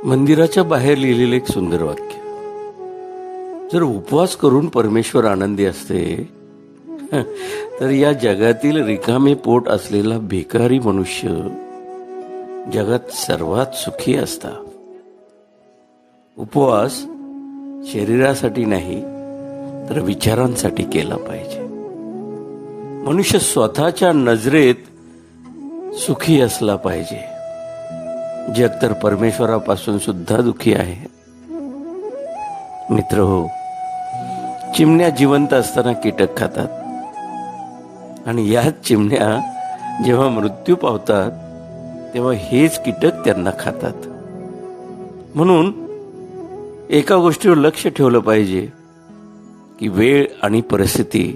मंदिराच्या बाहेर लिहिलेलं एक सुंदर वाक्य. जर उपवास करून परमेश्वर आनंदी असते तर या जगातील रिकामे पोट असलेला भिकारी मनुष्य जगात सर्वात सुखी असता. उपवास शरीरासाठी नाही तर विचारांसाठी केला पाहिजे. मनुष्य स्वतःच्या नजरेत सुखी असला पाहिजे. जग तर परमेश्वरापासून सुद्धा दुखी आहे. मित्र हो, चिमण्या जिवंत असताना कीटक खातात आणि याच चिमण्या जेव्हा मृत्यू पावतात तेव्हा हेच कीटक त्यांना खातात. म्हणून एका गोष्टीवर लक्ष ठेवलं पाहिजे की वेळ आणि परिस्थिती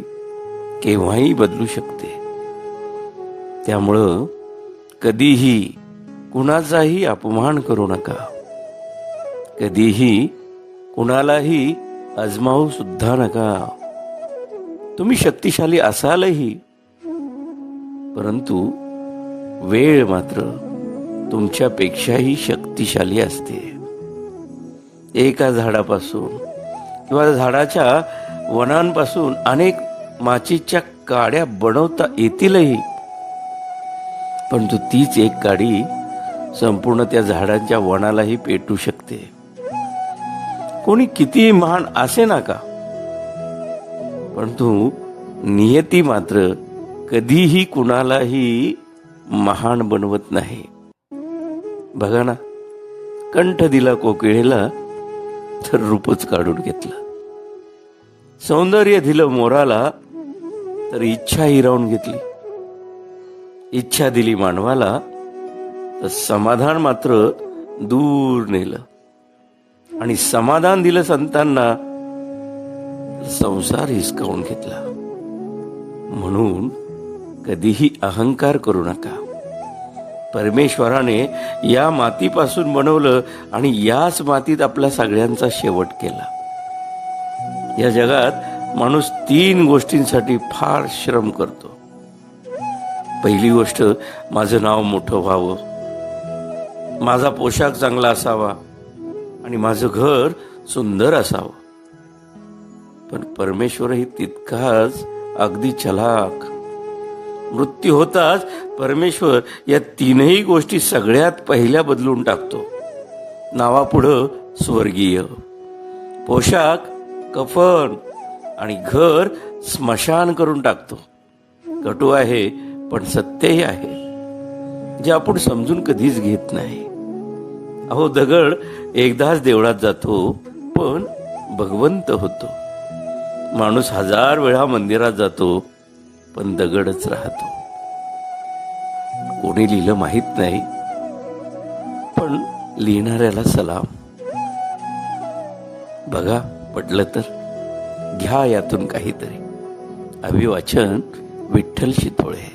केव्हाही बदलू शकते. त्यामुळं कधीही कुणाचाही अपमान करू नका. कधीही कुणालाही आजमावू सुद्धा नका. तुम्ही शक्तिशाली असालही, परंतु वेळ मात्र तुमच्यापेक्षाही शक्तिशाली असते. एका झाडापासून किंवा झाडाच्या वनांपासून अनेक माचीच्या काड्या बनवता येतीलही, परंतु तीच एक काडी संपूर्ण त्या झाडांच्या वनालाही पेटू शकते. कोणी कितीही महान असे नका, परंतु नियती मात्र कधीही कुणालाही महान बनवत नाही. बघा ना, कंठ दिला कोकिळेला तर रूपच काढून घेतलं. सौंदर्य दिलं मोराला तर इच्छा हिरावून घेतली. इच्छा दिली मानवाला तर समाधान मात्र दूर नेलं. आणि समाधान दिलं संतांना तर संसार हिसकावून घेतला. म्हणून कधीही अहंकार करू नका. परमेश्वराने या मातीपासून बनवलं आणि याच मातीत आपल्या सगळ्यांचा शेवट केला. या जगात माणूस 3 गोष्टींसाठी फार श्रम करतो. पहिली गोष्ट, माझं नाव मोठं व्हावं, माझा पोशाख चांगला असावा आणि माझं घर सुंदर असावं. पण परमेश्वरही तितकाच अगदी चलाख. मृत्यू होताच परमेश्वर या 3ही गोष्टी सगळ्यात पहिल्या बदलून टाकतो. नावापुढं स्वर्गीय, पोशाख कफन आणि घर स्मशान करून टाकतो. कटू आहे पण सत्यही आहे, जे आपण समजून कधीच घेत नाही. अहो, दगड एकदाच देवळात जातो पण भगवंत होतो. माणूस 1000 वेळा मंदिरात जातो पण दगडच राहतो. कोणी लिहिलं माहित नाही, पण लिहिणाऱ्याला सलाम. बघा, पटलं तर घ्या यातून काहीतरी. अभिवाचन विठ्ठल शितोळे.